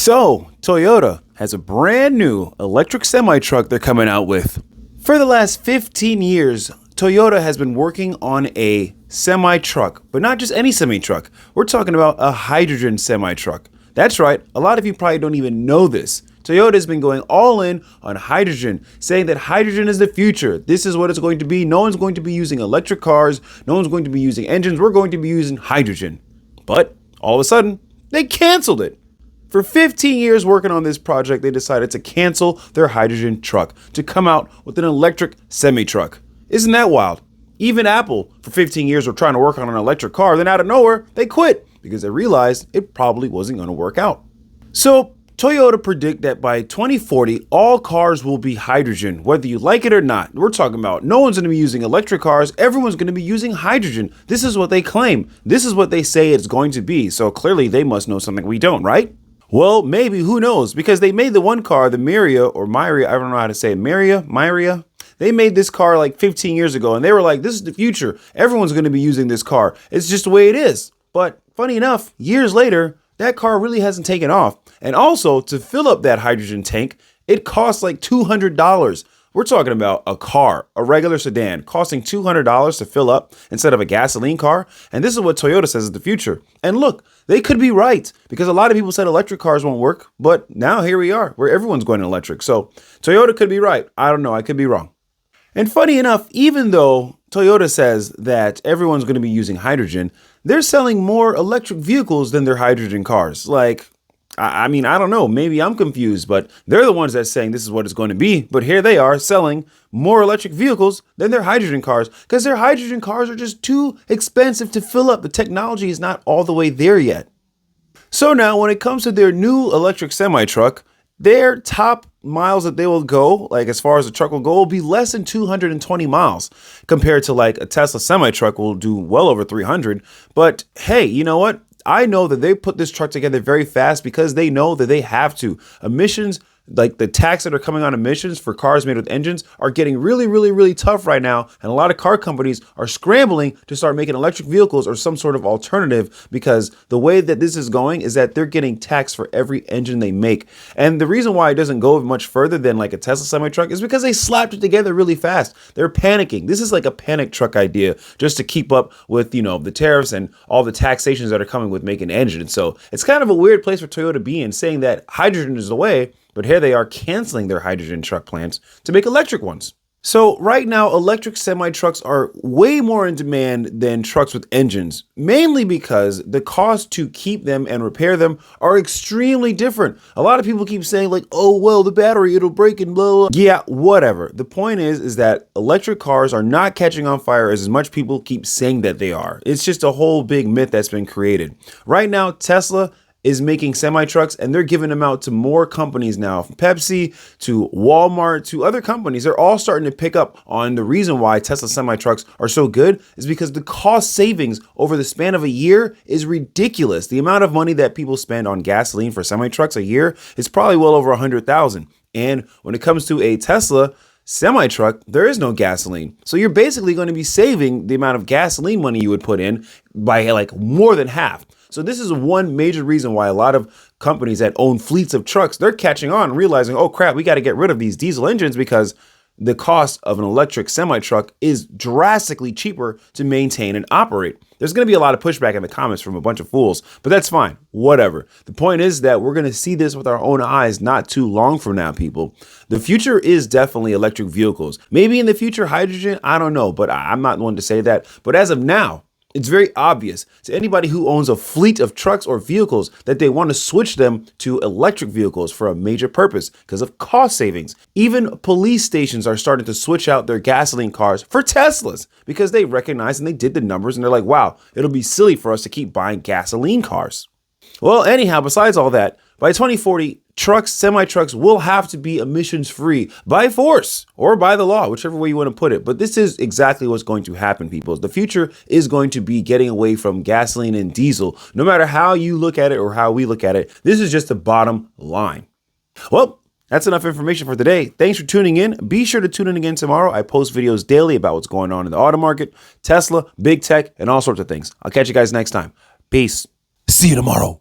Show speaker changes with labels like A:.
A: So, Toyota has a brand new electric semi-truck they're coming out with. For the last 15 years, Toyota has been working on a semi-truck, but not just any semi-truck. We're talking about a hydrogen semi-truck. That's right, a lot of you probably don't even know this. Toyota has been going all in on hydrogen, saying that hydrogen is the future. This is what it's going to be. No one's going to be using electric cars. No one's going to be using engines. We're going to be using hydrogen. But all of a sudden, they canceled it. For 15 years working on this project, they decided to cancel their hydrogen truck to come out with an electric semi-truck. Isn't that wild? Even Apple, for 15 years, were trying to work on an electric car. Then out of nowhere, they quit because they realized it probably wasn't going to work out. So Toyota predict that by 2040, all cars will be hydrogen, whether you like it or not. We're talking about no one's going to be using electric cars. Everyone's going to be using hydrogen. This is what they claim. This is what they say it's going to be. So clearly they must know something we don't, right? Well, maybe, who knows? Because they made the one car, the Miria or Myria, I don't know how to say it, Myria. They made this car like 15 years ago and they were like, this is the future. Everyone's going to be using this car. It's just the way it is. But funny enough, years later, that car really hasn't taken off. And also, to fill up that hydrogen tank, it costs like $200. We're talking about a car, a regular sedan, costing $200 to fill up instead of a gasoline car. And this is what Toyota says is the future. And look, they could be right because a lot of people said electric cars won't work. But now here we are where everyone's going electric. So Toyota could be right. I don't know. I could be wrong. And funny enough, even though Toyota says that everyone's going to be using hydrogen, they're selling more electric vehicles than their hydrogen cars. Like, I mean, I don't know. Maybe I'm confused, but they're the ones that's saying this is what it's going to be. But here they are selling more electric vehicles than their hydrogen cars because their hydrogen cars are just too expensive to fill up. The technology is not all the way there yet. So now when it comes to their new electric semi-truck, their top miles that they will go, like as far as the truck will go, will be less than 220 miles compared to like a Tesla semi-truck will do well over 300. But hey, you know what? I know that they put this truck together very fast because they know that they have to. Emissions, like the tax that are coming on emissions for cars made with engines, are getting really tough right now. And a lot of car companies are scrambling to start making electric vehicles or some sort of alternative because the way that this is going is that they're getting taxed for every engine they make. And the reason why it doesn't go much further than like a Tesla semi-truck is because they slapped it together really fast. They're panicking. This is like a panic truck idea just to keep up with, you know, the tariffs and all the taxations that are coming with making engines. So it's kind of a weird place for Toyota to be in, saying that hydrogen is the way. But here they are canceling their hydrogen truck plants to make electric ones. So right now, electric semi-trucks are way more in demand than trucks with engines, mainly because the cost to keep them and repair them are extremely different. A lot of people keep saying like, oh, well, the battery, it'll break and blah, blah. Yeah, whatever. The point is that electric cars are not catching on fire as much people keep saying that they are. It's just a whole big myth that's been created. Right now, Tesla is making semi-trucks and they're giving them out to more companies now, from Pepsi to Walmart to other companies. They're all starting to pick up on the reason why Tesla semi-trucks are so good is because the cost savings over the span of a year is ridiculous. The amount of money that people spend on gasoline for semi-trucks a year is probably well over 100,000. And when it comes to a Tesla semi-truck, there is no gasoline. So you're basically going to be saving the amount of gasoline money you would put in by like more than half. So this is one major reason why a lot of companies that own fleets of trucks, they're catching on and realizing, oh crap, we got to get rid of these diesel engines because the cost of an electric semi-truck is drastically cheaper to maintain and operate. There's going to be a lot of pushback in the comments from a bunch of fools, but that's fine. Whatever. The point is that we're going to see this with our own eyes not too long from now, people. The future is definitely electric vehicles. Maybe in the future, hydrogen, I don't know, but I'm not one to say that. But as of now, it's very obvious to anybody who owns a fleet of trucks or vehicles that they want to switch them to electric vehicles for a major purpose because of cost savings. Even police stations are starting to switch out their gasoline cars for Teslas because they recognize and they did the numbers and they're like, wow, it'll be silly for us to keep buying gasoline cars. Well, anyhow, besides all that, by 2040, trucks, semi-trucks will have to be emissions free by force or by the law, whichever way you want to put it. But this is exactly what's going to happen, people. The future is going to be getting away from gasoline and diesel. No matter how you look at it or how we look at it, this is just the bottom line. Well, that's enough information for today. Thanks for tuning in. Be sure to tune in again tomorrow. I post videos daily about what's going on in the auto market, Tesla, big tech, and all sorts of things. I'll catch you guys next time. Peace. See you tomorrow.